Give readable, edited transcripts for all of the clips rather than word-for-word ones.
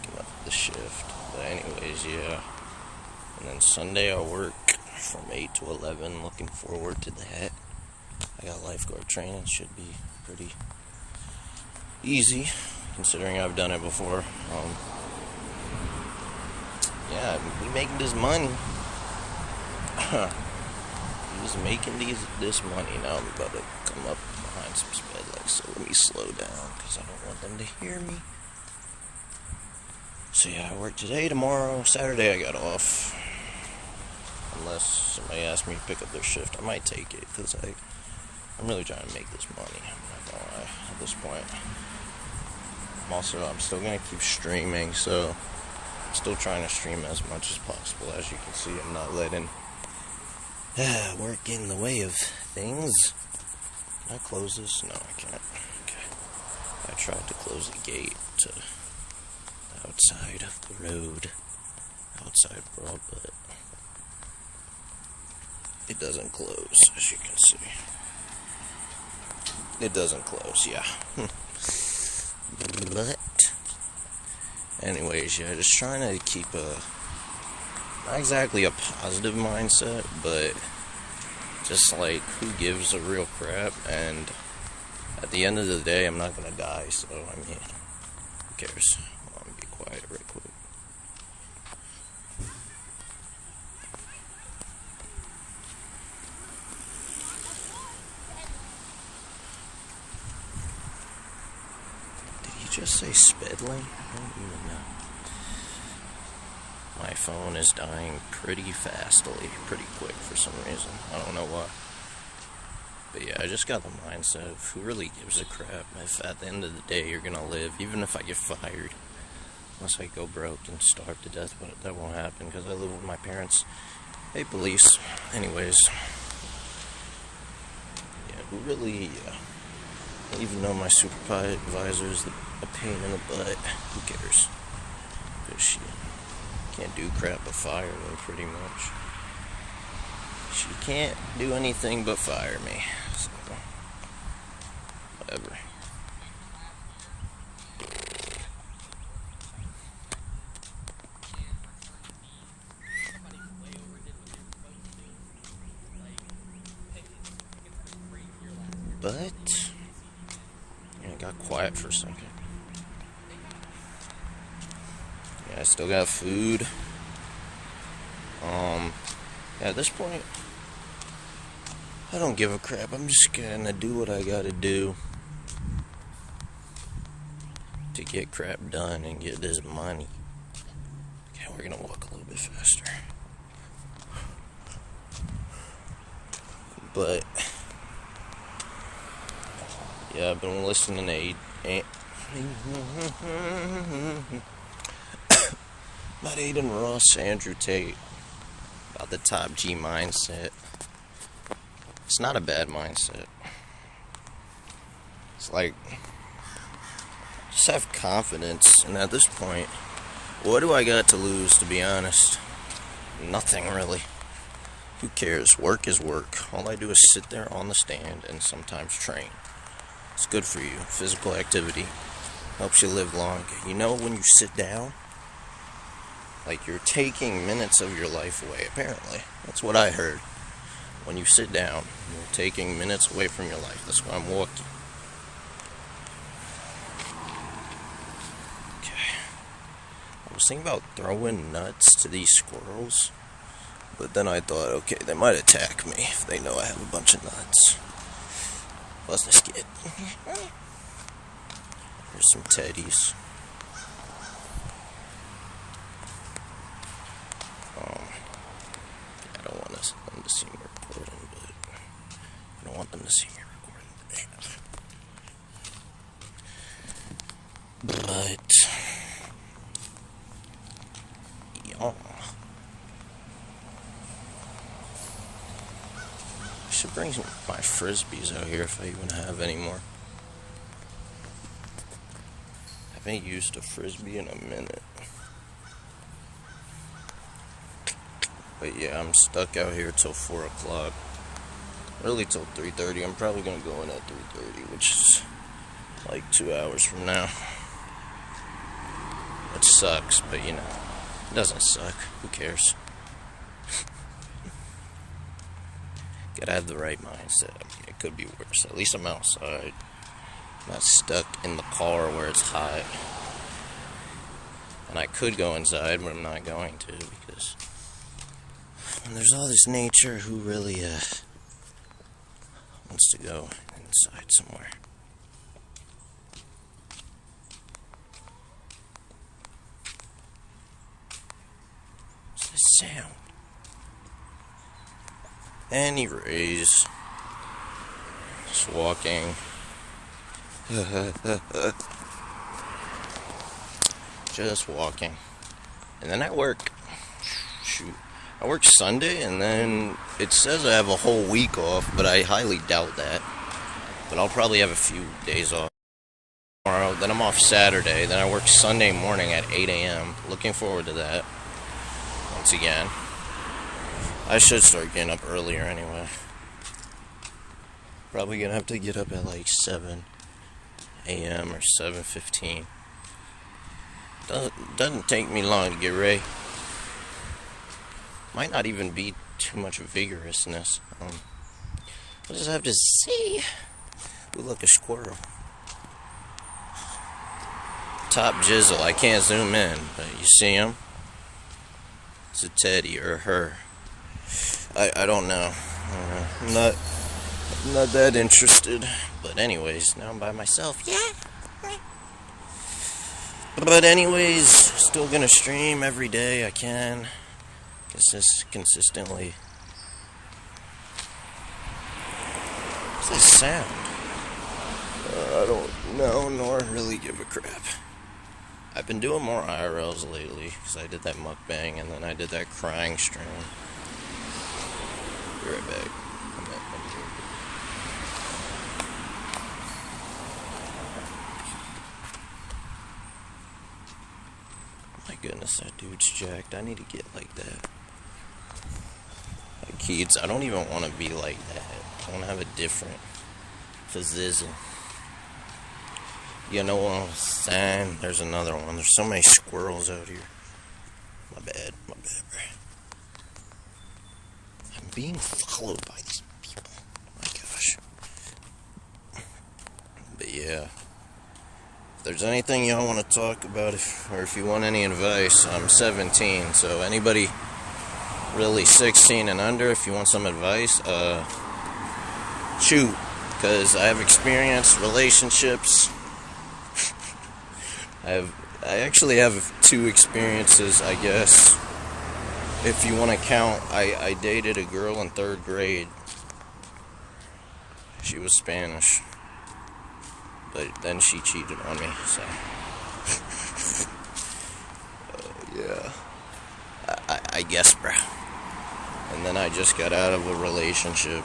picking up the shift. But anyways, yeah. And then Sunday I work from 8 to 11. Looking forward to that. I got lifeguard training. Should be pretty easy, considering I've done it before. Yeah, we making this money. He's making this money. Now I'm about to come up behind some sped legs, so let me slow down because I don't want them to hear me. So yeah, I work today, tomorrow, Saturday I got off. Unless somebody asks me to pick up their shift, I might take it because I'm really trying to make this money. I'm not gonna lie at this point. I'm still gonna keep streaming, so I'm still trying to stream as much as possible. As you can see, I'm not letting work get in the way of things. Can I close this? No, I can't. Okay. I tried to close the gate to the outside of the road, outside world, but it doesn't close, as you can see. It doesn't close, yeah. But anyways, yeah, just trying to keep not exactly a positive mindset, but just like, who gives a real crap? And at the end of the day, I'm not gonna die, so I mean, who cares? Hold on, be quiet right quick. Just say Spedling? I don't even know. My phone is dying pretty fastly, pretty quick for some reason. I don't know why. But yeah, I just got the mindset of who really gives a crap if at the end of the day you're gonna live, even if I get fired. Unless I go broke and starve to death, but that won't happen because I live with my parents. Hey, police. Anyways. Yeah, who really... even though my supervisor is a pain in the butt, who cares? Because she can't do crap but fire me, pretty much. She can't do anything but fire me. So, whatever. But it got quiet for a second. Yeah, I still got food. At this point, I don't give a crap. I'm just gonna do what I gotta do to get crap done and get this money. Okay, we're gonna walk a little bit faster. But yeah, I've been listening to about Adin Ross, Andrew Tate, about the top G mindset. It's not a bad mindset. It's like, just have confidence, and at this point, what do I got to lose, to be honest? Nothing, really. Who cares? Work is work. All I do is sit there on the stand and sometimes train. It's good for you. Physical activity helps you live long. You know, when you sit down, like, you're taking minutes of your life away, apparently. That's what I heard. When you sit down, you're taking minutes away from your life. That's why I'm walking. Okay. I was thinking about throwing nuts to these squirrels, but then I thought, okay, they might attack me if they know I have a bunch of nuts. Plus this kid. Here's some teddies. I don't want them to see me recording, but I don't want them to see me recording. But yeah, I should bring my frisbees out here if I even have any more. I haven't used a frisbee in a minute. But yeah, I'm stuck out here till 4 o'clock. Really till 3:30. I'm probably gonna go in at 3:30, which is like 2 hours from now. Let's sucks, but you know, it doesn't suck. Who cares? Gotta have the right mindset. I mean, it could be worse. At least I'm outside. I'm not stuck in the car where it's hot. And I could go inside, but I'm not going to, because when there's all this nature, who really wants to go inside somewhere? What's this sound? Anyways, just walking. Just walking. And then I work. Shoot. I work Sunday, and then it says I have a whole week off, but I highly doubt that. But I'll probably have a few days off tomorrow. Then I'm off Saturday. Then I work Sunday morning at 8 a.m. Looking forward to that. Once again. I should start getting up earlier anyway. Probably gonna have to get up at like 7 a.m. or 7:15. Doesn't take me long to get ready. Might not even be too much vigorousness. I'll just have to see. Ooh, look, a squirrel. Top jizzle. I can't zoom in, but you see him? It's a teddy or her. I don't know. I'm not that interested. But anyways, now I'm by myself. Yeah. But anyways, still gonna stream every day I can. Consistently. What's that sound? I don't know, nor really give a crap. I've been doing more IRLs lately, because I did that mukbang, and then I did that crying stream. Be right back. My goodness, that dude's jacked. I need to get like that. Like kids, I don't even want to be like that. I want to have a different physizzle. You know what I'm saying? There's another one. There's so many squirrels out here. My bad, bro. I'm being followed by these people. My gosh. But yeah. If there's anything y'all want to talk about, or if you want any advice, I'm 17, so anybody really 16 and under, if you want some advice, shoot, because I have experienced relationships. I actually have 2 experiences, I guess, if you want to count. I dated a girl in 3rd grade. She was Spanish. But then she cheated on me, so. Yeah. I guess, bro. And then I just got out of a relationship.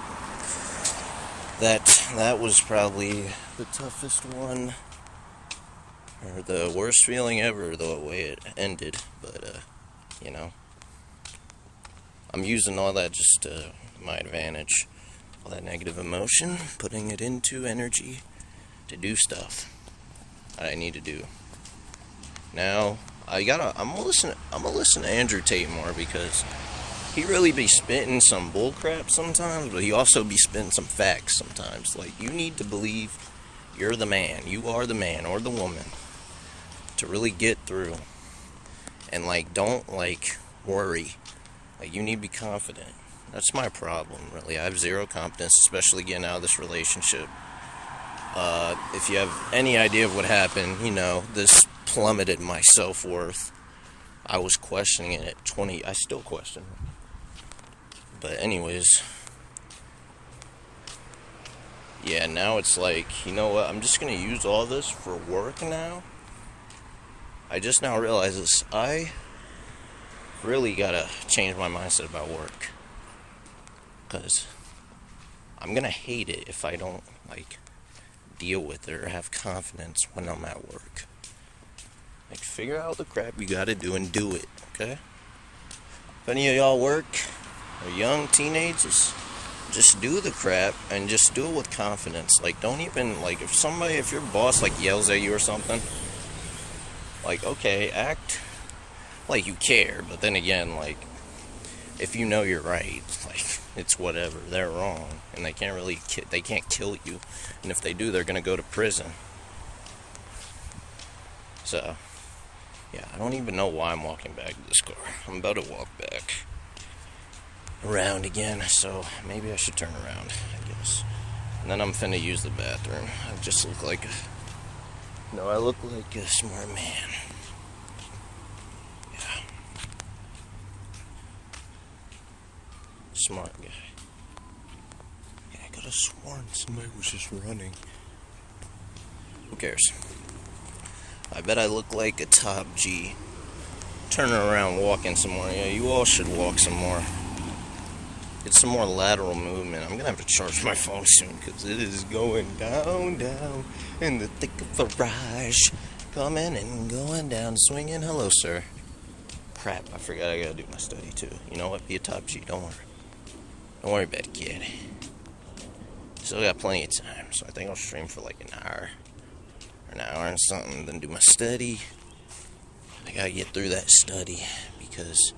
That was probably the toughest one. Or the worst feeling ever, the way it ended. But, you know. I'm using all that just to my advantage. All that negative emotion, putting it into energy to do stuff that I need to do. Now, I'm gonna listen to Andrew Tate more, because he really be spitting some bullcrap sometimes, but he also be spitting some facts sometimes. Like, you need to believe you're the man. You are the man or the woman to really get through. And, like, don't, like, worry. Like, you need to be confident. That's my problem, really. I have zero confidence, especially getting out of this relationship. If you have any idea of what happened, you know, this plummeted my self-worth. I was questioning it at 20. I still question it. But anyways, yeah, now it's like, you know what, I'm just going to use all this for work now. I just now realize this. I really got to change my mindset about work. Because I'm going to hate it if I don't, like, deal with it or have confidence when I'm at work. Like, figure out the crap you gotta do and do it, okay? If any of y'all work, or young teenagers, just do the crap and just do it with confidence. Like, don't even, like, if your boss, like, yells at you or something, like, okay, act like, you care, but then again, like, if you know you're right, like, it's whatever. They're wrong, and they can't really they can't kill you, and if they do, they're gonna go to prison. So, yeah, I don't even know why I'm walking back to this car. I'm about to walk back around again, so maybe I should turn around, I guess. And then I'm finna use the bathroom. I just look like I look like a smart man. Yeah. Smart guy. Yeah, I could have sworn somebody was just running. Who cares? I bet I look like a top G. Turning around, walking some more. Yeah, you all should walk some more. Get some more lateral movement. I'm gonna have to charge my phone soon because it is going down, down in the thick of the ride. Coming and going down, swinging. Hello, sir. Crap, I forgot I gotta do my study too. You know what? Be a top G. Don't worry. Don't worry about it, kid. Still got plenty of time, so I think I'll stream for like an hour and something, then do my study. I gotta get through that study because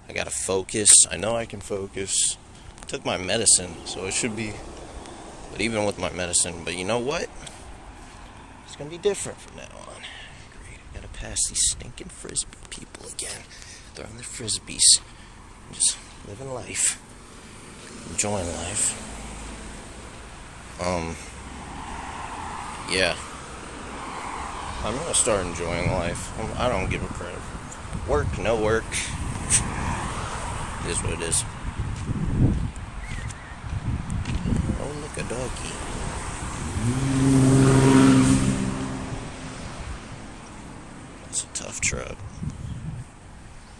I gotta focus. I know I can focus. I took my medicine, so it should be. But even with my medicine, but you know what? It's gonna be different from now on. Great, I gotta pass these stinking frisbee people again. Throwing their frisbees. Just living life. Enjoying life. Yeah. I'm gonna start enjoying life. I don't give a crap. Work, no work. It is what it is. Oh, look, a doggy. That's a tough truck.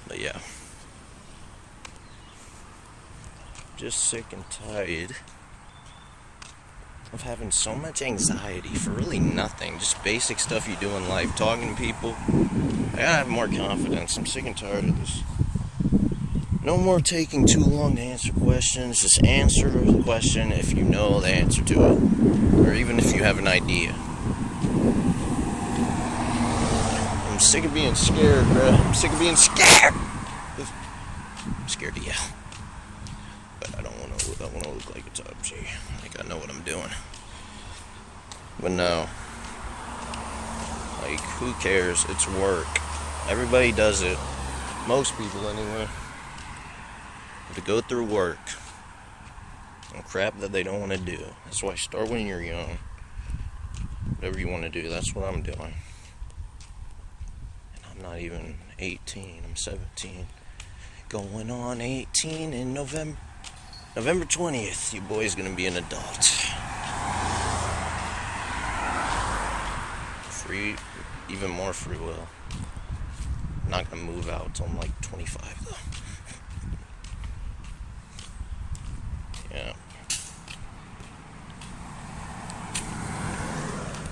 But yeah. Just sick and tired of having so much anxiety for really nothing. Just basic stuff you do in life. Talking to people. I gotta have more confidence. I'm sick and tired of this. No more taking too long to answer questions. Just answer the question if you know the answer to it. Or even if you have an idea. I'm sick of being scared, bro. I'm sick of being scared! I'm scared to yell. But I don't want to look like a top G. Like, I know what I'm doing. But no. Like, who cares? It's work. Everybody does it. Most people, anyway. To go through work and crap that they don't want to do. That's why start when you're young. Whatever you want to do, that's what I'm doing. And I'm not even 18, I'm 17. Going on 18 in November 20th. Your boy's gonna be an adult. Free, even more free will. I'm not gonna move out until I'm like 25 though. Yeah.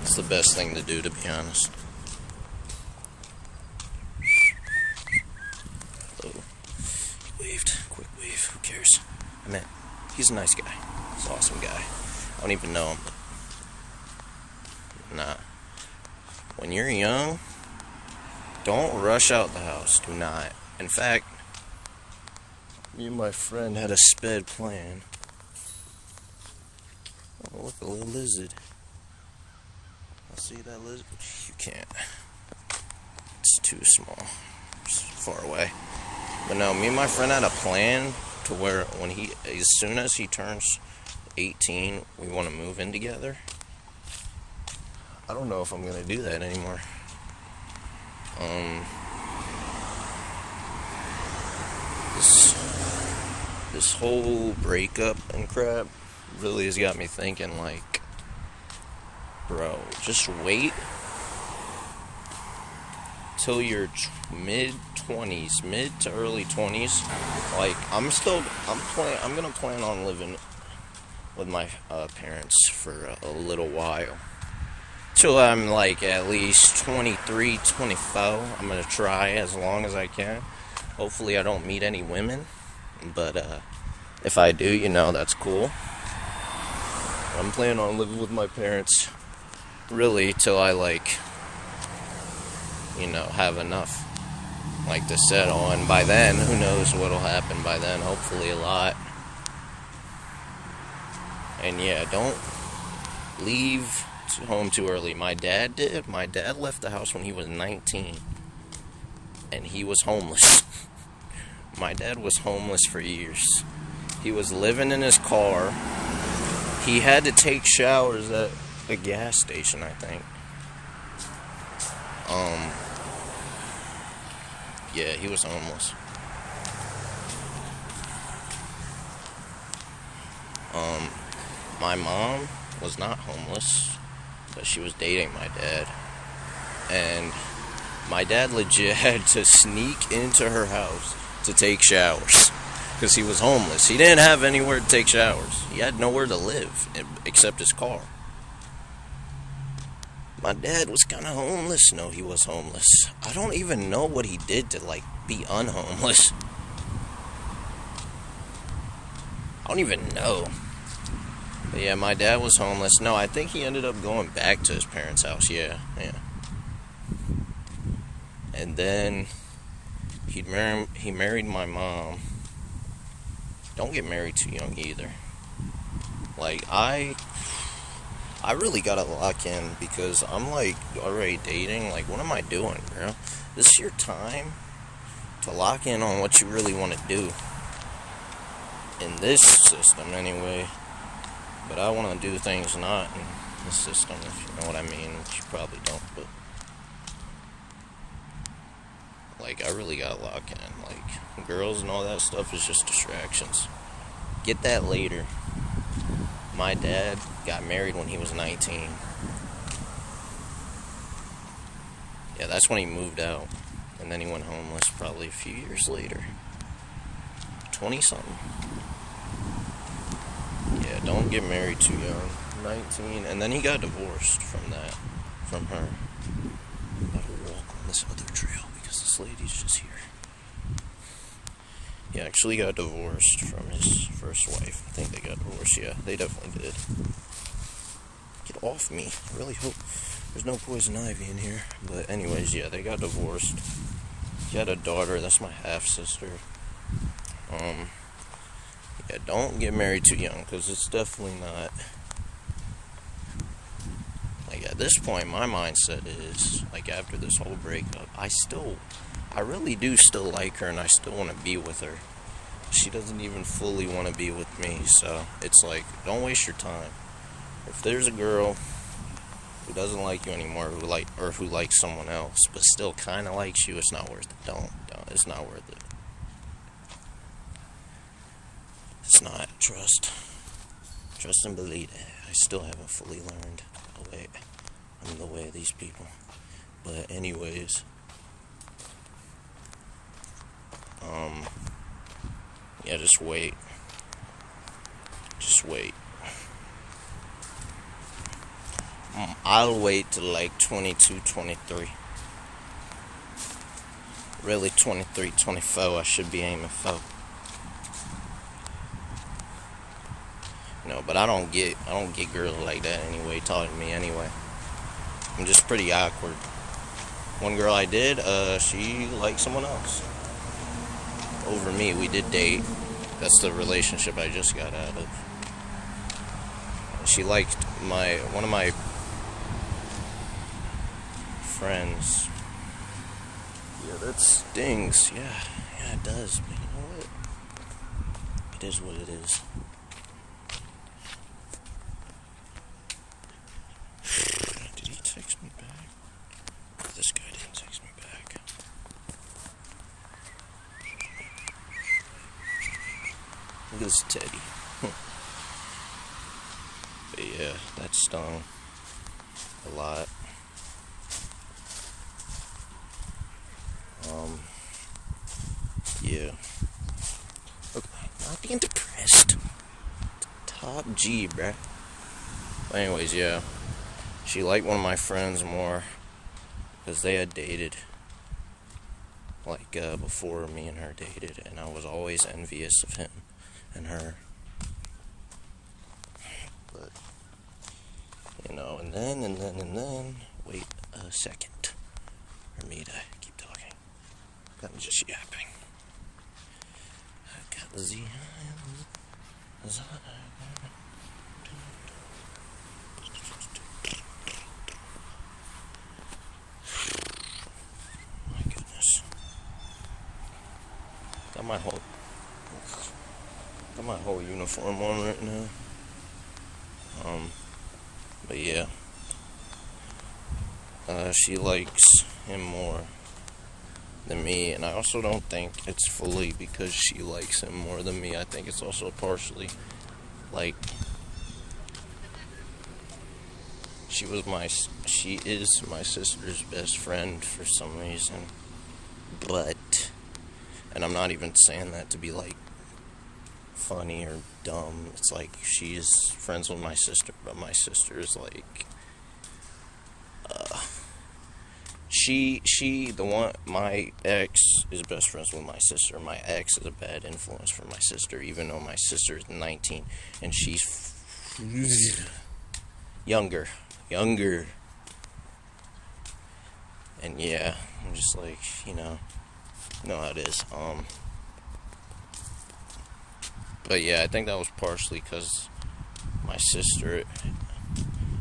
It's the best thing to do, to be honest. Hello. He waved. Quick wave. Who cares? I mean, he's a nice guy. He's an awesome guy. I don't even know him, but nah. When you're young, don't rush out the house. Do not. In fact, me and my friend had a sped plan. Oh, look, a little lizard. I see that lizard. You can't. It's too small. It's far away. But no, me and my friend had a plan to where when as soon as he turns 18, we want to move in together. I don't know if I'm gonna do that anymore. This whole breakup and crap really has got me thinking, like, bro, just wait till your mid-20s, mid to early 20s. Like, I'm gonna plan on living with my parents for a little while. Till I'm like at least 23, 24. I'm gonna try as long as I can. Hopefully I don't meet any women. But if I do, you know, that's cool. I'm planning on living with my parents really till I, like, you know, have enough like to settle, and by then, who knows what'll happen by then, hopefully a lot. And yeah, don't leave home too early. My dad did. My dad left the house when he was 19, and he was homeless. My dad was homeless for years. He was living in his car. He had to take showers at a gas station, I think. Yeah, he was homeless. My mom was not homeless, but she was dating my dad. And my dad legit had to sneak into her house to take showers because he was homeless. He didn't have anywhere to take showers. He had nowhere to live except his car. My dad was kind of homeless. No, he was homeless. I don't even know what he did to, like, be unhomeless. I don't even know. But yeah, my dad was homeless. No, I think he ended up going back to his parents' house. Yeah. And then he married my mom. Don't get married too young either. Like, I really gotta lock in because I'm, like, already dating. Like, what am I doing, bro? This is your time to lock in on what you really want to do. In this system, anyway. But I want to do things not in this system, if you know what I mean, which you probably don't, but like, I really gotta lock in. Like, girls and all that stuff is just distractions. Get that later. My dad got married when he was 19. Yeah, that's when he moved out. And then he went homeless probably a few years later. 20-something. Yeah, don't get married too young. 19. And then he got divorced from her. I'm about to walk on this other trail because this lady's just here. He actually got divorced from his first wife. I think they got divorced. Yeah, they definitely did. Get off me. I really hope there's no poison ivy in here. But anyways, yeah, they got divorced. He had a daughter. That's my half-sister. Yeah, don't get married too young, because it's definitely not. Like, at this point, my mindset is, like, after this whole breakup, I really do still like her, and I still want to be with her. She doesn't even fully want to be with me, so it's like, don't waste your time. If there's a girl who doesn't like you anymore, who likes someone else, but still kind of likes you, it's not worth it. Don't. It's not worth it. It's not. Trust and believe it. I still haven't fully learned the way of these people. But anyways, yeah, just wait. I'll wait till like 22, 23. Really 23, 24 I should be aiming for. No, but I don't get girls like that anyway, talking to me anyway. I'm just pretty awkward. One girl I did, she liked someone else over me. We did date. That's the relationship I just got out of. She liked one of my friends. Yeah, that stings. Yeah, it does. But you know what? It is what it is. Did he text me back? This guy didn't text me back. Look at this Teddy. But yeah, that stung a lot. Yeah. Okay, not being depressed. Top G, bruh. But anyways, yeah. She liked one of my friends more because they had dated, like, before me and her dated, and I was always envious of him and her. But, you know, and then, wait a second for me to keep talking. I'm just yapping. I got the my goodness. Got my whole uniform on right now. But yeah. She likes him more than me, and I also don't think it's fully because she likes him more than me. I think it's also partially like she is my sister's best friend for some reason. But, and I'm not even saying that to be like funny or dumb. It's like she is friends with my sister, but my sister is like my ex is best friends with my sister. My ex is a bad influence for my sister, even though my sister is 19 and she's younger. And yeah, I'm just like, you know how it is. But yeah, I think that was partially because my sister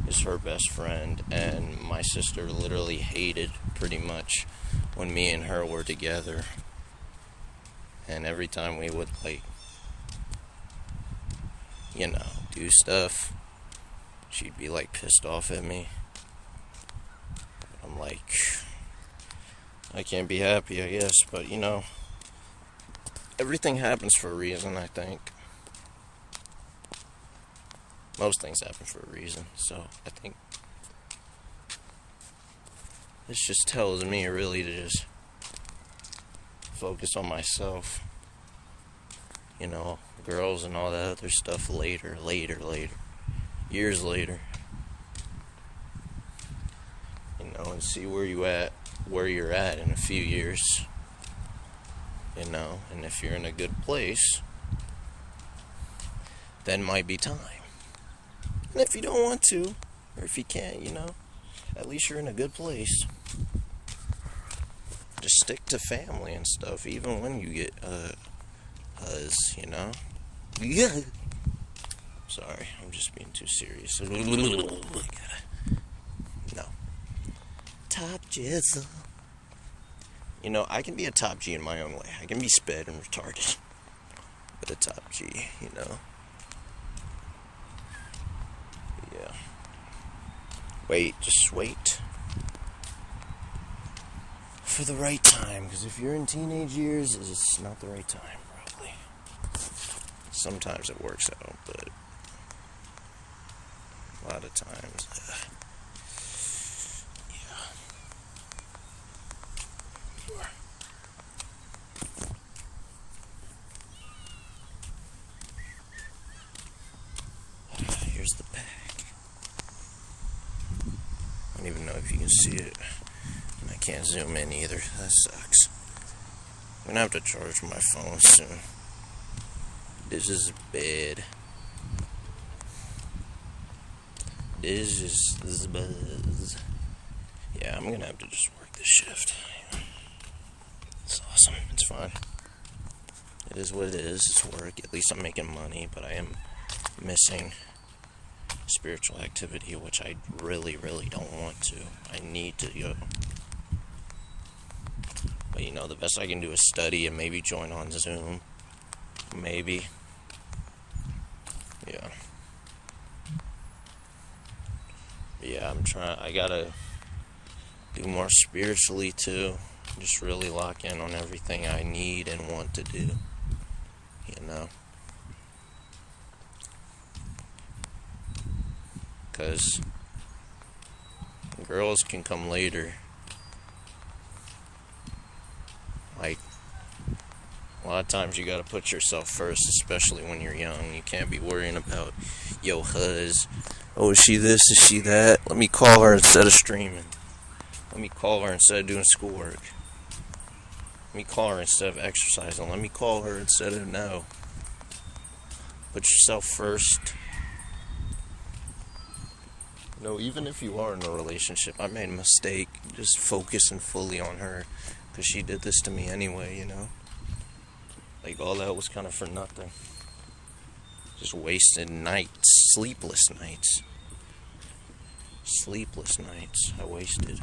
is her best friend, and my sister literally hated pretty much when me and her were together. And every time we would, like, do stuff, she'd be like pissed off at me. I'm like, I can't be happy, I guess, but everything happens for a reason, I think. Most things happen for a reason, so I think this just tells me really to just focus on myself. Girls and all that other stuff later, years later. And see where you're at in a few years. And if you're in a good place, then might be time. And if you don't want to, or if you can't, at least you're in a good place. Just stick to family and stuff, even when you get Yeah. Sorry, I'm just being too serious. No. Top jizzle. I can be a top G in my own way. I can be sped and retarded. But a top G, Yeah. Just wait for the right time. Because if you're in teenage years, it's not the right time, probably. Sometimes it works out, but a lot of times, here's the pack. I don't even know if you can see it. And I can't zoom in either. That sucks. I'm gonna have to charge my phone soon. This is bad. This is buzz. Yeah, I'm gonna have to just work this shift. It's awesome. It's fine. It is what it is. It's work. At least I'm making money, but I am missing spiritual activity, which I really, really don't want to. I need to go. But the best I can do is study and maybe join on Zoom. Maybe. Yeah. Yeah, I gotta do more spiritually too. Just really lock in on everything I need and want to do. Because girls can come later. Like, a lot of times you gotta put yourself first, especially when you're young. You can't be worrying about, huzz. Oh, is she this? Is she that? Let me call her instead of streaming. Let me call her instead of doing schoolwork. Let me call her instead of exercising. Let me call her instead of no. Put yourself first. Even if you are in a relationship, I made a mistake just focusing fully on her. Because she did this to me anyway, you know? Like, all that was kind of for nothing. Just wasted nights. Sleepless nights. Sleepless nights I wasted.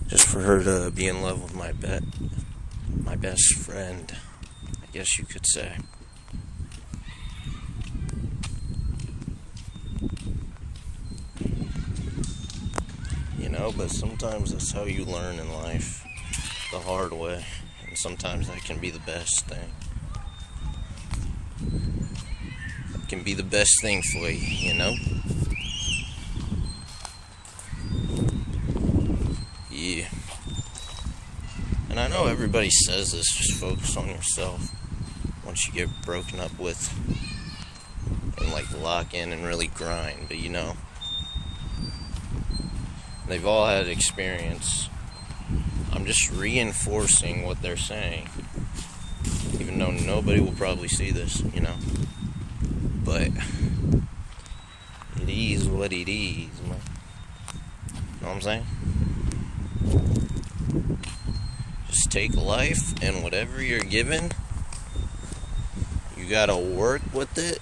Just for her to be in love with my best friend, I guess you could say. You know, but sometimes that's how you learn in life, the hard way. And sometimes that can be the best thing. It can be the best thing for you, you know? Yeah. And I know everybody says this, just focus on yourself once you get broken up with and like lock in and really grind, but you know, they've all had experience. I'm just reinforcing what they're saying, even though nobody will probably see this, you know, but it is what it is, man. Know what I'm saying? Just take life and whatever you're given, you gotta work with it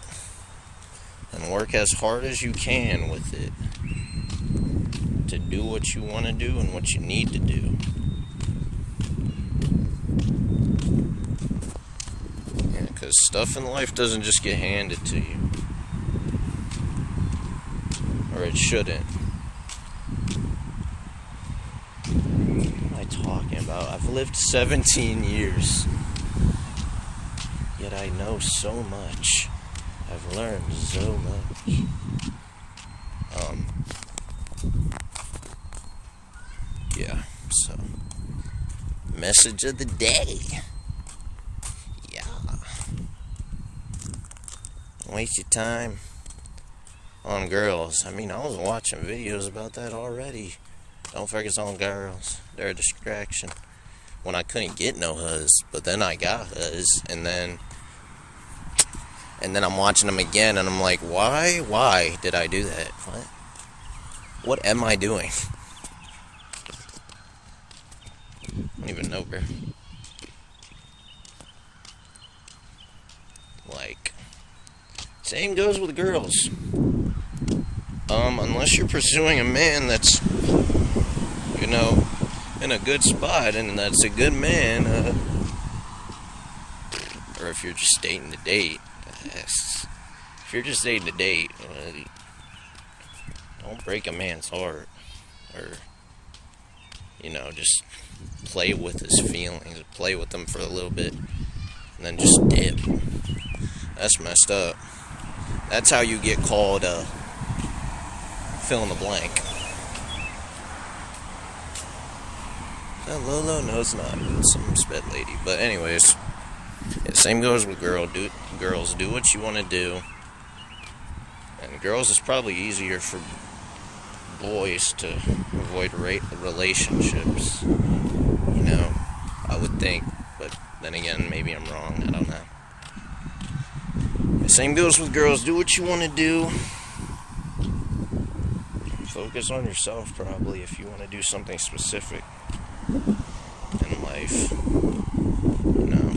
and work as hard as you can with it to do what you want to do and what you need to do. Yeah, because stuff in life doesn't just get handed to you, or it shouldn't. Talking about, I've lived 17 years, yet I know so much. I've learned so much. Yeah, so message of the day. Yeah, don't waste your time on girls. I mean, I was watching videos about that already. Don't focus on girls. They're a distraction. When I couldn't get no huzz, but then I got huzz, and then I'm watching them again, and I'm like, why did I do that? What am I doing? I don't even know, bro. Like, same goes with girls. Unless you're pursuing a man that's, you know, in a good spot, and that's a good man, or if you're just dating to date, if you're just dating to date, don't break a man's heart, or, you know, just play with his feelings, play with them for a little bit, and then just dip. That's messed up. That's how you get called, fill in the blank. Lolo, no, it's not. It's some sped lady. But anyways, yeah, same goes with girls. Do what you want to do. And girls, it's probably easier for boys to avoid relationships. You know, I would think. But then again, maybe I'm wrong. I don't know. The same goes with girls. Do what you want to do. Focus on yourself, probably, if you want to do something specific in life. You know,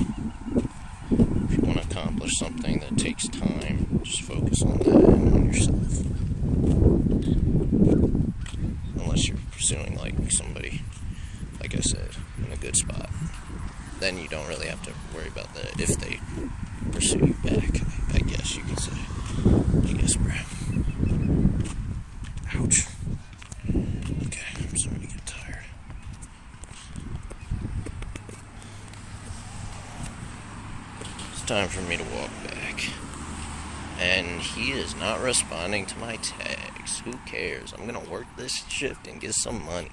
if you want to accomplish something that takes time, just focus on that and on yourself. Unless you're pursuing, like, somebody, like I said, in a good spot. Then you don't really have to worry about that if they pursue you back, I guess you could say. I guess, bro. Ouch. Okay, I'm starting to get tired. It's time for me to walk back. And he is not responding to my tags. Who cares? I'm gonna work this shift and get some money.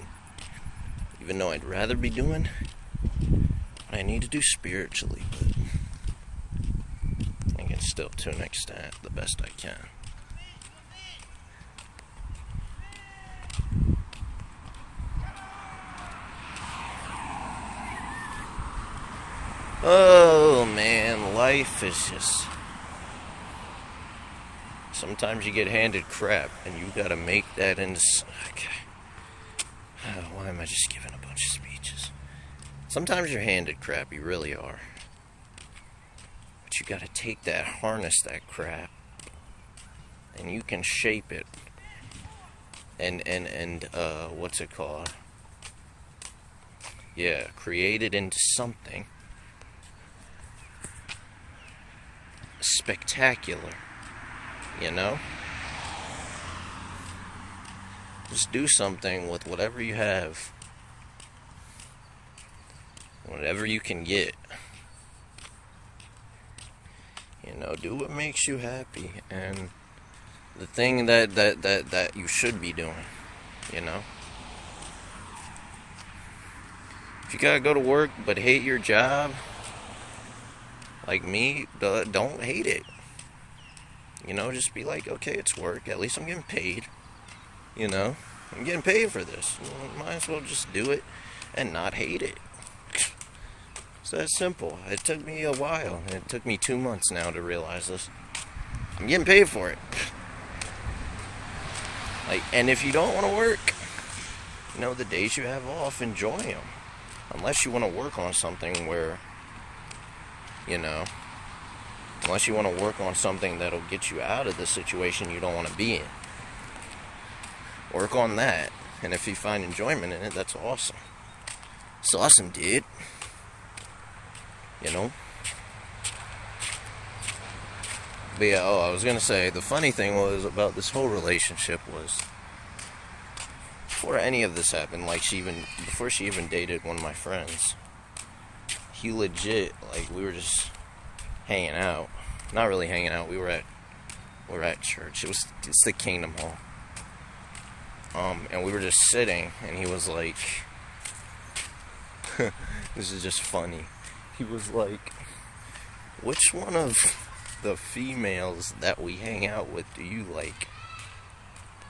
Even though I'd rather be doing what I need to do spiritually. But I can still, to an extent, the best I can. Oh man, life is just... Sometimes you get handed crap, and you gotta make that into... Okay. Why am I just giving a bunch of speed? Sometimes you're handed crap, you really are. But you gotta take that, harness that crap, and you can shape it. And what's it called? Yeah, create it into something spectacular, you know? Just do something with whatever you have, whatever you can get. You know, do what makes you happy, and the thing that you should be doing, you know? If you gotta go to work but hate your job, like me, don't hate it. You know, just be like, okay, it's work. At least I'm getting paid. You know, I'm getting paid for this. Might as well just do it and not hate it. It's that simple. It took me a while. It took me 2 months now to realize this. I'm getting paid for it. Like, and if you don't want to work, you know, the days you have off, enjoy them. Unless you want to work on something where, you know, unless you want to work on something that'll get you out of the situation you don't want to be in. Work on that. And if you find enjoyment in it, that's awesome. It's awesome, dude. You know? But yeah, I was going to say, the funny thing was about this whole relationship was, before any of this happened, like before she even dated one of my friends, he legit, like, we were just hanging out. Not really hanging out, we were at church. It's the Kingdom Hall. And we were just sitting, and he was like, this is just funny. He was like, which one of the females that we hang out with do you like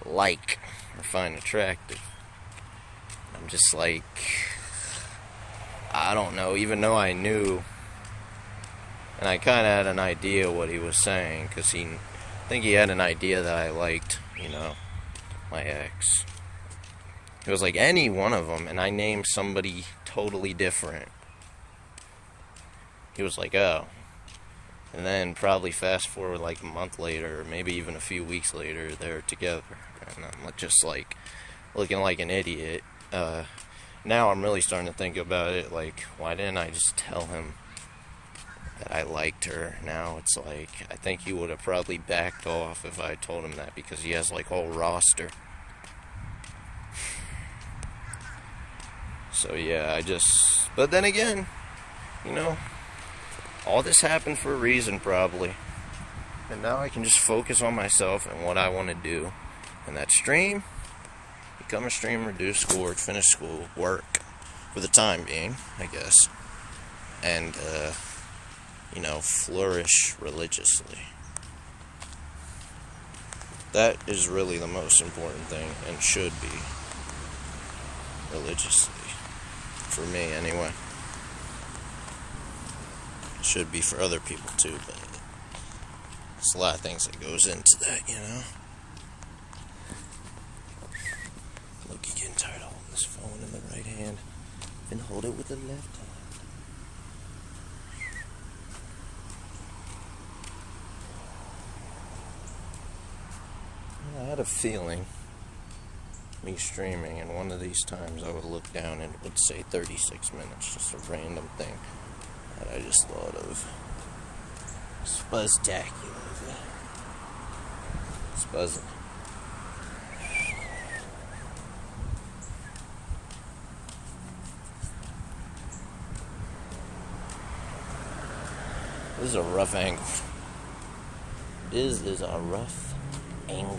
or find attractive? I'm just like, I don't know, even though I knew, and I kind of had an idea what he was saying, because I think he had an idea that I liked, you know, my ex. It was like any one of them, and I named somebody totally different. He was like, oh. And then probably fast forward like a month later, or maybe even a few weeks later, they're together. And I'm just like, looking like an idiot. Now I'm really starting to think about it, like, why didn't I just tell him that I liked her? Now it's like, I think he would have probably backed off if I told him that, because he has like a whole roster. So yeah, but then again, you know, all this happened for a reason probably. And now I can just focus on myself and what I want to do. And that stream, become a streamer, do schoolwork, finish school, work, for the time being, I guess. And, you know, flourish religiously. That is really the most important thing, and should be, religiously. For me, anyway. It should be for other people, too, but there's a lot of things that goes into that, you know? Look, you're getting tired of holding this phone in the right hand. Then hold it with the left hand. I had a feeling, me streaming, and one of these times I would look down and it would say 36 minutes, just a random thing that I just thought of. Spuztacular. Spuzzing. This is a rough angle. This is a rough angle.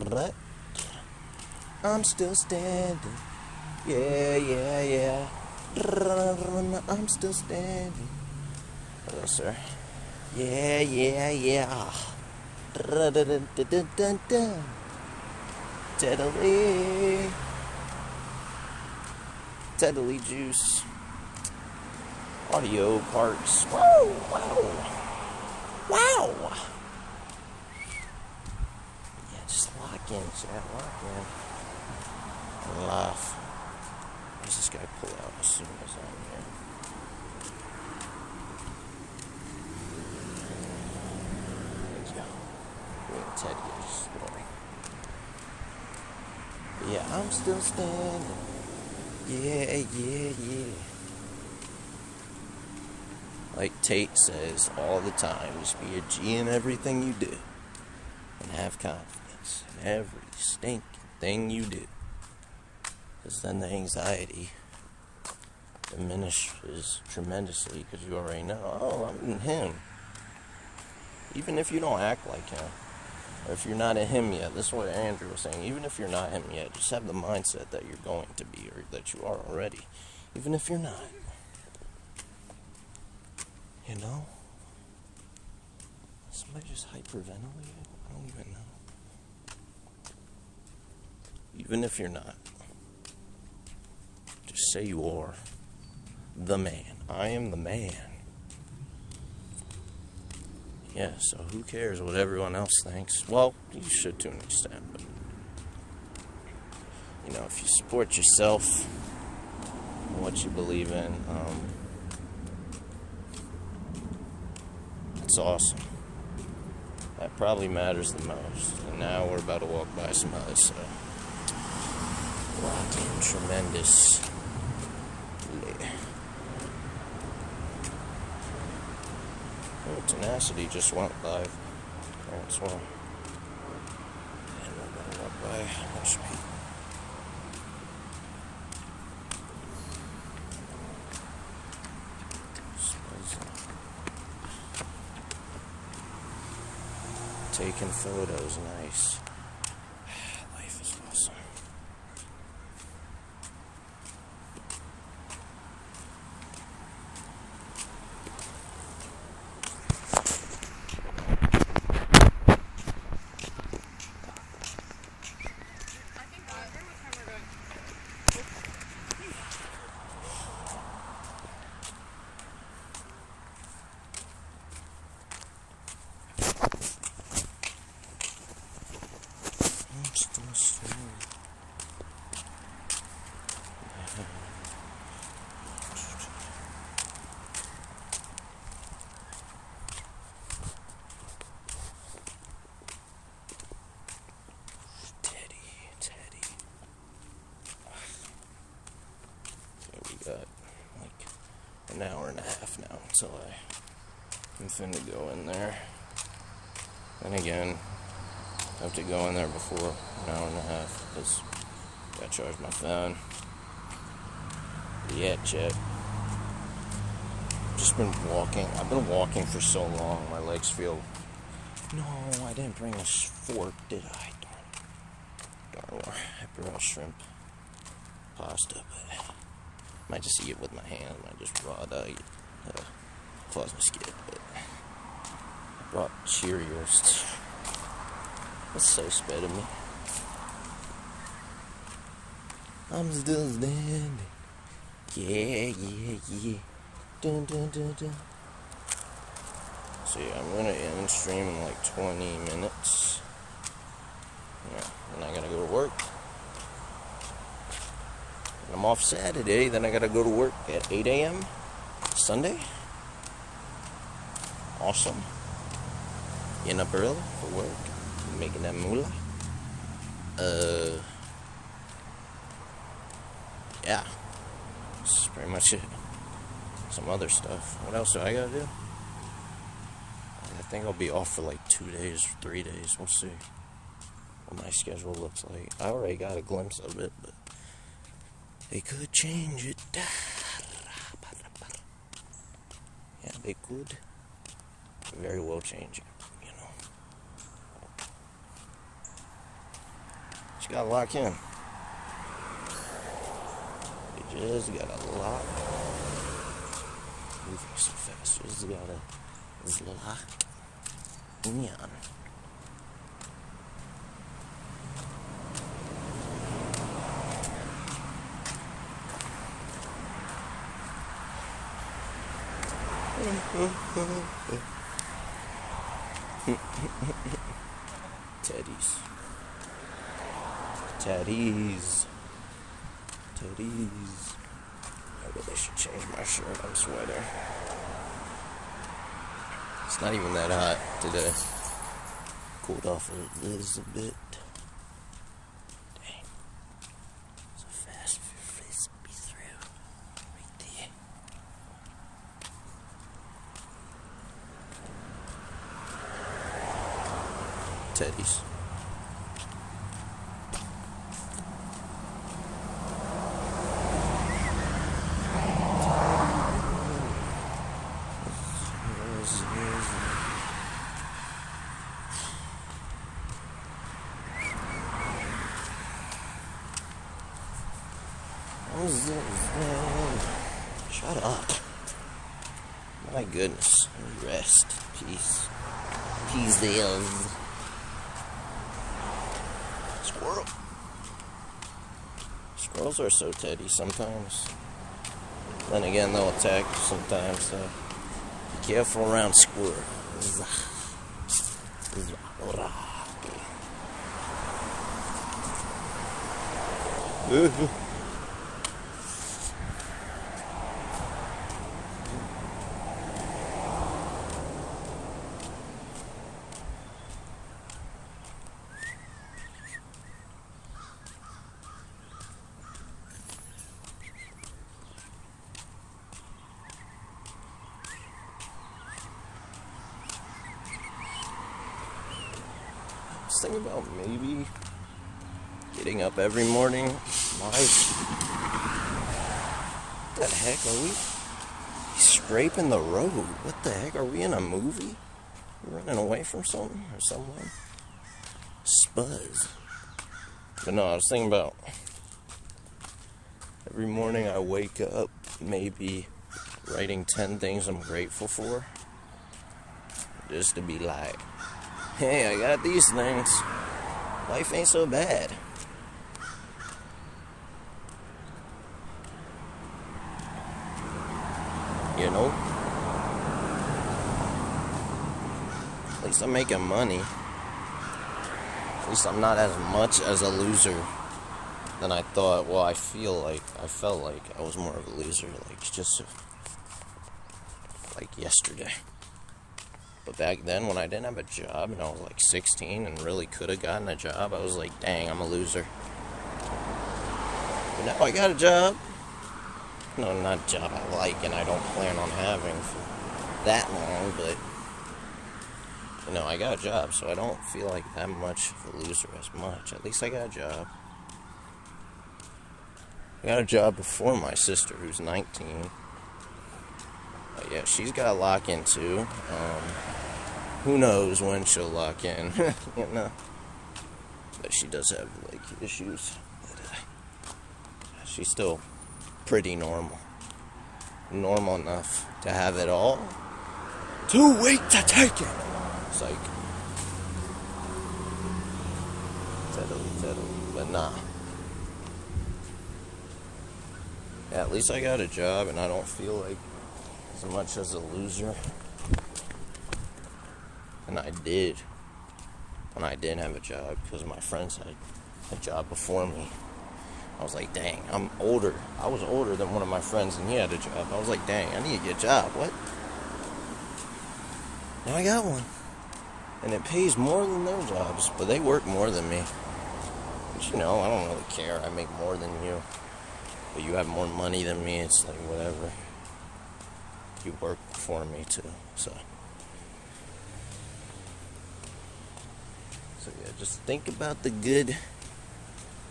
But I'm still standing. Yeah, yeah, yeah. I'm still standing. Hello, sir. Yeah, yeah, yeah. Teddy juice. Audio parts. Whoa, wow. Wow. Yeah, just lock in, chat. Lock in. And laugh. guy pull out as soon as I'm here. There you go. Me and Teddy are exploring. But yeah, I'm still standing. Yeah. Like Tate says all the time, just be a G in everything you do. And have confidence in every stinking thing you do. Because then the anxiety diminishes tremendously because you already know, oh, I'm in him. Even if you don't act like him, or if you're not in him yet, this is what Andrew was saying, even if you're not him yet, just have the mindset that you're going to be, or that you are already, even if you're not. You know? Somebody just hyperventilated? I don't even know. Even if you're not, just say you are the man. I am the man. Yeah, so who cares what everyone else thinks? Well, you should to an extent, but you know, if you support yourself and what you believe in, it's awesome. That probably matters the most. And now we're about to walk by some other stuff. Tremendous. Oh, Tenacity just went live. That's well. And we're gonna walk by Hush Pete. Taking photos, nice. Life is awesome. Got like an hour and a half now until I'm finna go in there. And again, I have to go in there before an hour and a half because I gotta charge my phone. But yeah, Chet. Just been walking. I've been walking for so long. My legs feel. No, I didn't bring a fork, did I? Darn. I brought shrimp pasta, but might just eat it with my hand. Might just raw dog it. Close my skid, but I brought Cheerios. That's so sped of me. I'm still standing. Yeah. Dun. So yeah, I'm gonna end stream in like 20 minutes. Yeah, and I gotta go to work. I'm off Saturday, then I gotta go to work at 8 a.m. Sunday. Awesome. Getting up early for work, making that moolah. Yeah. That's pretty much it. Some other stuff. What else do I gotta do? I think I'll be off for like 2 days or 3 days. We'll see what my schedule looks like. I already got a glimpse of it, but they could change it. Yeah, they could very well change it, you know. Just gotta lock in. You just gotta lock. Moving so fast, you just gotta lock in. Teddies. Maybe they should change my shirt. I'm sweating. It's not even that hot today. Cooled off a little bit. Dang. So fast frisbee through. Right there. Teddy's. Shut up. My goodness. Rest. Peace. Peace there. Squirrel. Squirrels are so teddy sometimes. Then again, they'll attack you sometimes, so be careful around squirrels. Thinking about maybe getting up every morning. What the heck are we scraping the road? What the heck, are we in a movie? We're running away from something or someone? Spuzz. But no, I was thinking about every morning I wake up, maybe writing 10 things I'm grateful for, just to be like, hey, I got these things. Life ain't so bad. You know? At least I'm making money. At least I'm not as much as a loser than I thought. Well, I felt like I was more of a loser, like just like yesterday. But back then, when I didn't have a job and I was like 16 and really could have gotten a job, I was like, dang, I'm a loser. But now I got a job. No, not a job I like and I don't plan on having for that long, but, you know, I got a job, so I don't feel like that much of a loser as much. At least I got a job. I got a job before my sister, who's 19. Yeah, she's got to lock in too. Who knows when she'll lock in, you know. But she does have, like, issues. But, she's still pretty normal. Normal enough to have it all. Too weak to take it. It's like, but nah. Yeah, at least I got a job and I don't feel like as much as a loser. And I did. When I did have a job, because my friends had a job before me. I was like, dang, I'm older. I was older than one of my friends and he had a job. I was like, dang, I need to get a job. What? Now I got one. And it pays more than their jobs, but they work more than me. But you know, I don't really care. I make more than you. But you have more money than me, it's like whatever. You work for me too, so yeah, just think about the good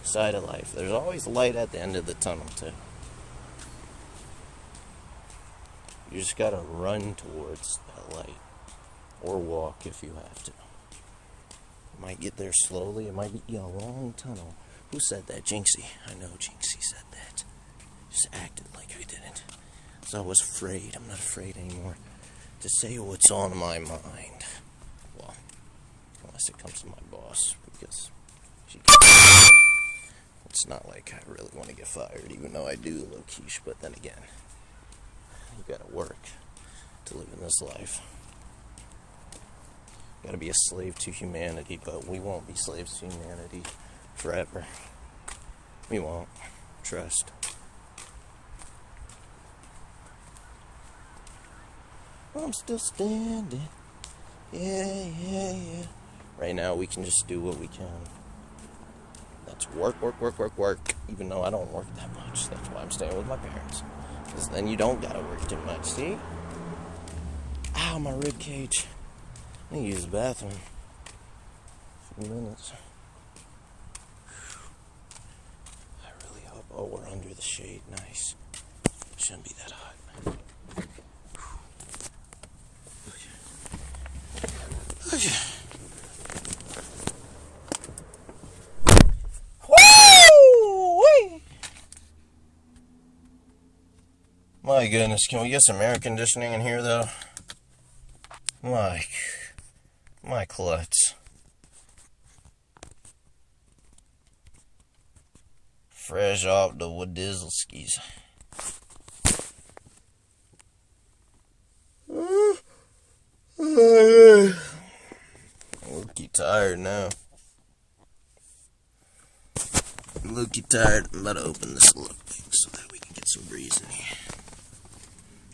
side of life. There's always light at the end of the tunnel too. You just gotta run towards that light, or walk if you have to. You might get there slowly, it might be a long tunnel. Who said that? Jinxie. I know Jinxie said that. Just acted like I didn't. So I was afraid. I'm not afraid anymore to say what's on my mind. Well, unless it comes to my boss, because she can't. It's not like I really want to get fired, even though I do, low-key. But then again, you gotta work to live in this life. You gotta be a slave to humanity, but we won't be slaves to humanity forever. We won't. Trust. I'm still standing. Yeah, yeah, yeah. Right now, we can just do what we can. That's work, work, work, work, work. Even though I don't work that much. That's why I'm staying with my parents. Because then you don't gotta work too much, see? Ow, my rib cage. I need to use the bathroom. A few minutes. I really hope. Oh, we're under the shade. Nice. Shouldn't be that hot. Okay. Woo! My goodness, can we get some air conditioning in here, though? My klutz. Fresh off the Wadizelskis. Look, you tired now. Look, you tired. I'm about to open this little thing so that we can get some breeze in here.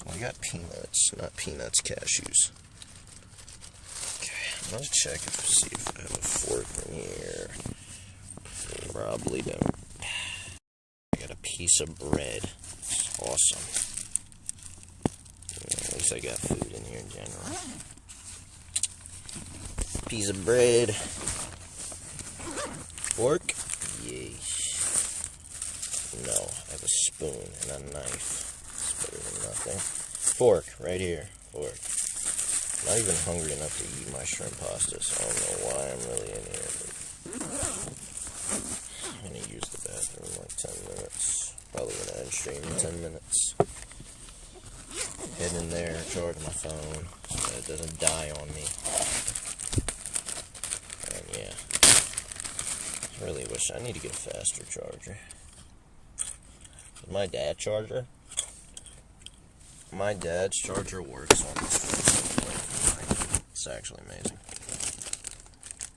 I got peanuts, not peanuts, cashews. Okay, let's check see if I have a fork in here. Probably don't. I got a piece of bread. It's awesome. Yeah, at least I got food in here in general. Piece of bread. Fork? Yay. No, I have a spoon and a knife. It's better than nothing. Fork, right here. Fork. Not even hungry enough to eat my shrimp pasta, so I don't know why I'm really in here. I'm gonna use the bathroom in like 10 minutes. Probably gonna end stream in 10 minutes. Head in there, charge my phone so that it doesn't die on me. And yeah. I really wish I need to get a faster charger. My dad's charger works on this. It's actually amazing.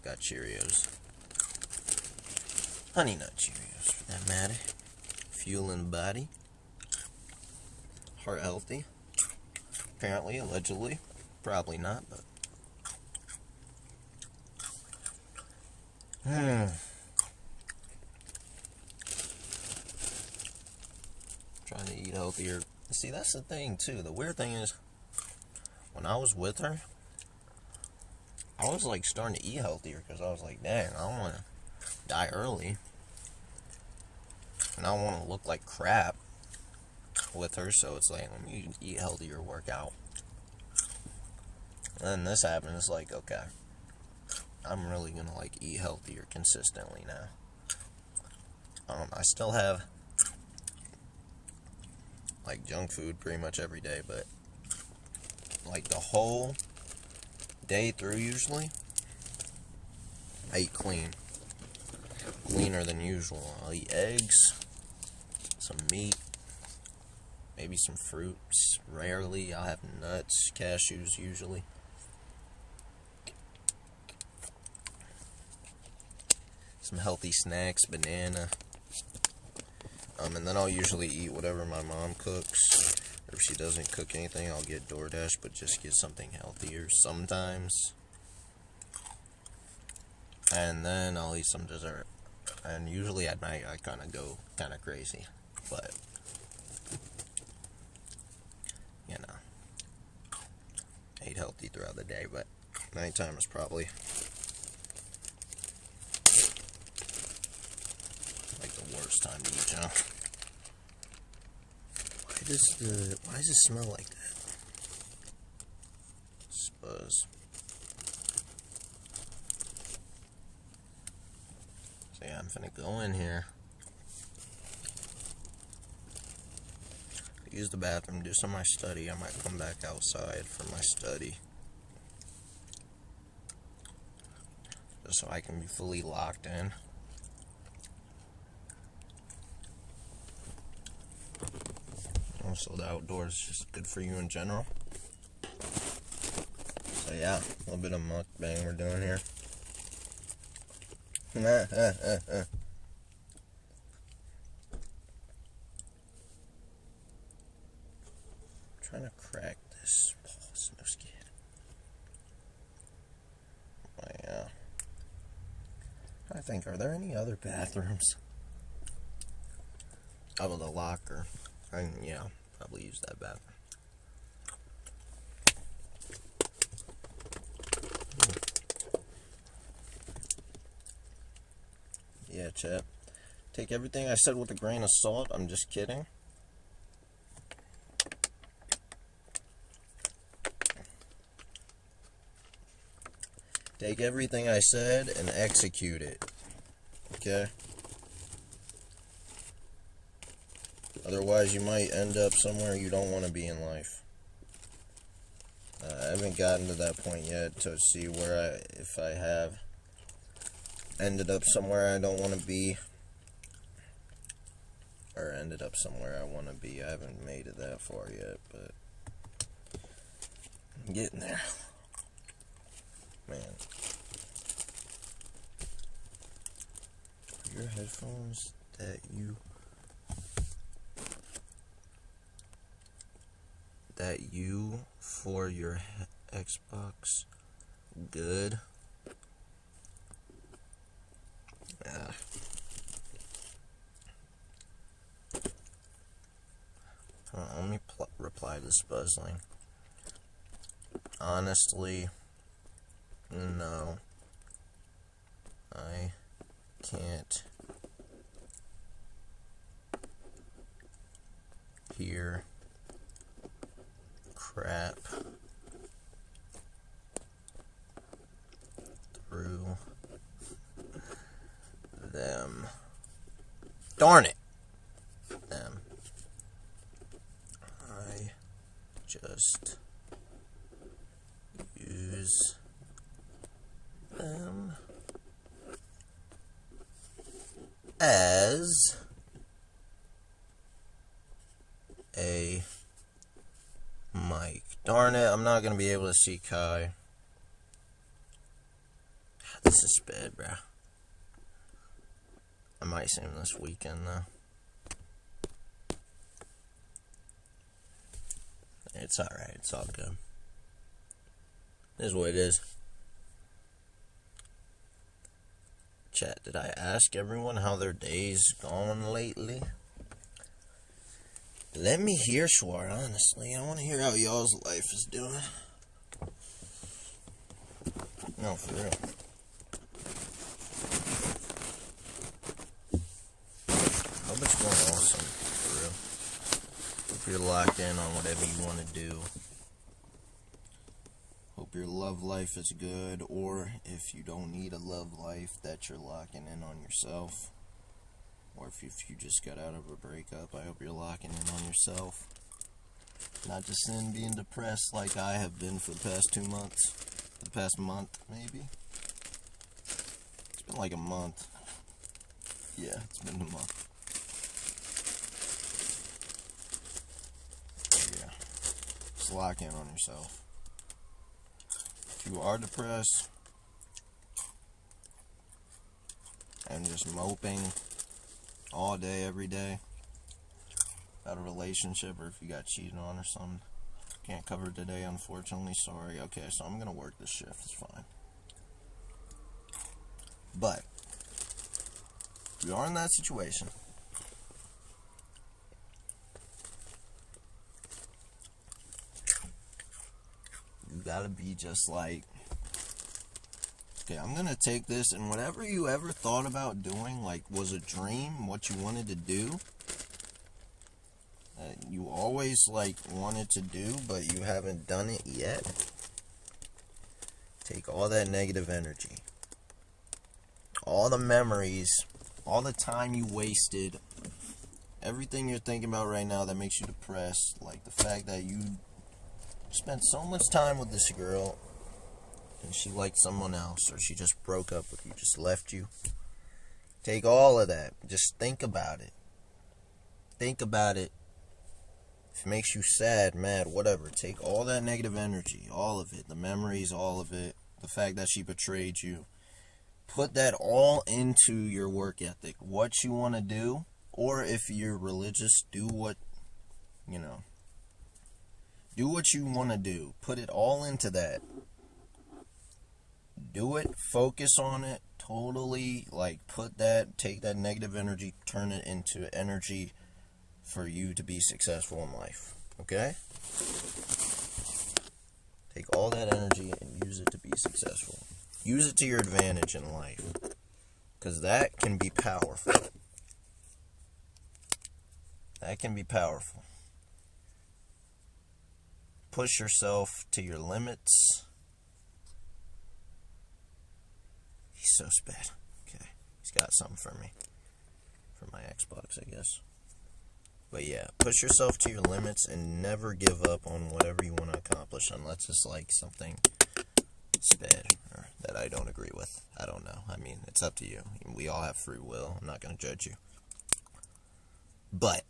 Got Cheerios. Honey Nut Cheerios, for that matter. Fuel in the body. Heart healthy. Apparently, allegedly. Probably not, but. Trying to eat healthier. See, that's the thing, too. The weird thing is, when I was with her, I was, like, starting to eat healthier, because I was like, dang, I don't want to die early. And I don't want to look like crap with her, so it's like, let me eat healthier, work out. And then this happened, it's like, okay, I'm really going to, like, eat healthier consistently now. I still have like junk food pretty much every day, but like the whole day through usually I eat cleaner than usual. I'll eat eggs, some meat, maybe some fruits. Rarely I'll have nuts, cashews usually. Some healthy snacks, banana. And then I'll usually eat whatever my mom cooks. Or if she doesn't cook anything, I'll get DoorDash, but just get something healthier sometimes. And then I'll eat some dessert. And usually at night, I kind of go kind of crazy. But, you know, I eat healthy throughout the day, but nighttime is probably like the worst time to eat, you know? Why does it smell like that? Spuzz. So yeah, I'm finna go in here, use the bathroom, do some of my study. I might come back outside for my study, just so I can be fully locked in. Also, the outdoors is just good for you in general. So yeah, a little bit of mukbang we're doing here. Trying to crack this. Pause. trying to think, are there any other bathrooms? Oh, the locker. Yeah, probably use that bathroom. Yeah, chat. Take everything I said with a grain of salt. I'm just kidding. Take everything I said and execute it. Okay? Otherwise, you might end up somewhere you don't want to be in life. I haven't gotten to that point yet to see where if I have ended up somewhere I don't want to be, or ended up somewhere I want to be. I haven't made it that far yet, but I'm getting there. Man. Your headphones that you for your Xbox good. Let me reply to this Buzzling. Honestly, no. I can't hear crap through them. Darn it! Them. I just use them as a mic. Darn it, I'm not going to be able to see Kai. This is bad, bro. I might see him this weekend, though. It's alright, it's all good. It is what it is. Chat, did I ask everyone how their day's gone lately? Let me hear, Schwar, honestly. I want to hear how y'all's life is doing. No, for real. I hope it's going awesome, for real. Hope you're locked in on whatever you want to do. Hope your love life is good, or if you don't need a love life, that you're locking in on yourself. Or if you just got out of a breakup, I hope you're locking in on yourself. Not just in being depressed like I have been for the past 2 months. For the past month, maybe. It's been like a month. Yeah, it's been a month. Yeah. Just lock in on yourself. If you are depressed and just moping all day, every day about a relationship, or if you got cheated on or something, can't cover today, unfortunately. Sorry. Okay, so I'm gonna work this shift. It's fine. But if you are in that situation, you gotta be just like, okay, I'm gonna take this, and whatever you ever thought about doing, like was a dream, what you wanted to do, that you always like wanted to do, but you haven't done it yet. Take all that negative energy, all the memories, all the time you wasted, everything you're thinking about right now that makes you depressed, like the fact that you spent so much time with this girl and she liked someone else, or she just broke up with you, just left you. Take all of that. Just think about it. Think about it. If it makes you sad, mad, whatever, take all that negative energy, all of it, the memories, all of it, the fact that she betrayed you. Put that all into your work ethic. What you want to do, or if you're religious, do what you want to do. Put it all into that. Do it, focus on it, totally, like, take that negative energy, turn it into energy for you to be successful in life. Okay? Take all that energy and use it to be successful. Use it to your advantage in life. Because that can be powerful. That can be powerful. Push yourself to your limits. He's so sped. Okay. He's got something for me. For my Xbox, I guess. But yeah, push yourself to your limits and never give up on whatever you want to accomplish unless it's like something sped or that I don't agree with. I don't know. I mean, it's up to you. We all have free will. I'm not going to judge you. But,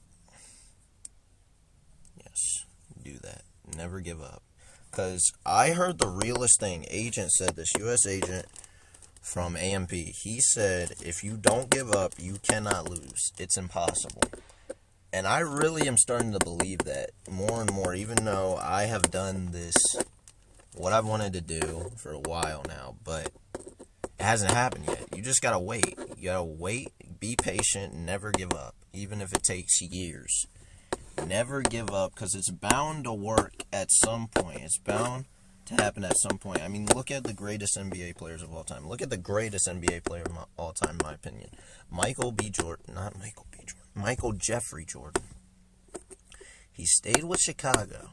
yes, do that. Never give up. Because I heard the realest thing. Agent said this, U.S. agent from AMP. He said, if you don't give up, you cannot lose. It's impossible. And I really am starting to believe that more and more, even though I have done this, what I've wanted to do for a while now, but it hasn't happened yet. You just gotta wait. You gotta wait, be patient, never give up, even if it takes years. Never give up, because it's bound to work at some point. It's bound to happen at some point. I mean, look at the greatest NBA players of all time. Look at the greatest NBA player of all time, in my opinion. Michael Jeffrey Jordan. He stayed with Chicago.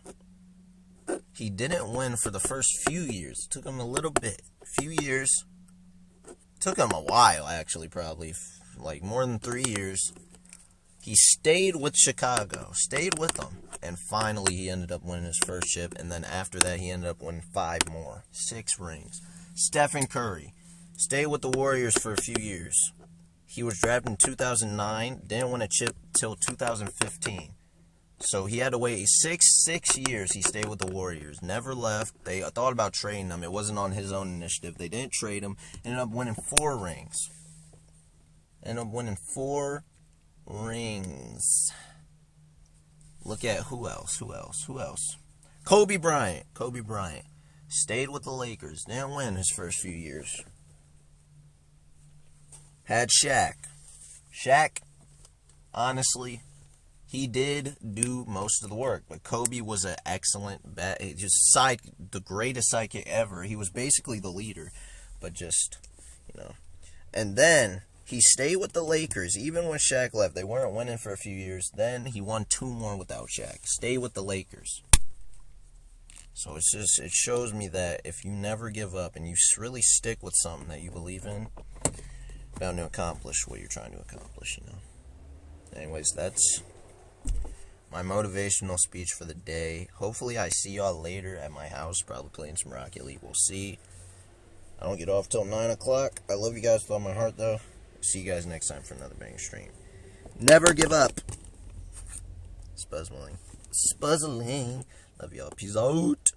He didn't win for the first few years. It took him a little bit. Few years. Took him a while, actually, probably. Like, more than 3 years. He stayed with Chicago. Stayed with them. And finally, he ended up winning his first chip. And then after that, he ended up winning 5 more. 6 rings. Stephen Curry. Stayed with the Warriors for a few years. He was drafted in 2009. Didn't win a chip till 2015. So he had to wait 6 years. He stayed with the Warriors. Never left. They thought about trading him. It wasn't on his own initiative. They didn't trade him. Ended up winning 4 rings. Ended up winning 4 rings. Look at who else? Kobe Bryant. Stayed with the Lakers. Didn't win his first few years. Had Shaq. Shaq, honestly, he did do most of the work, but Kobe was an excellent, the greatest sidekick ever. He was basically the leader, but just, And then he stayed with the Lakers, even when Shaq left. They weren't winning for a few years. Then he won 2 more without Shaq. Stay with the Lakers. So it shows me that if you never give up and you really stick with something that you believe in, you're bound to accomplish what you're trying to accomplish, Anyways, that's my motivational speech for the day. Hopefully I see y'all later at my house, probably playing some Rocket League. We'll see. I don't get off till 9 o'clock. I love you guys with all my heart, though. See you guys next time for another banger stream. Never give up. Spuzzling. Love y'all. Peace out.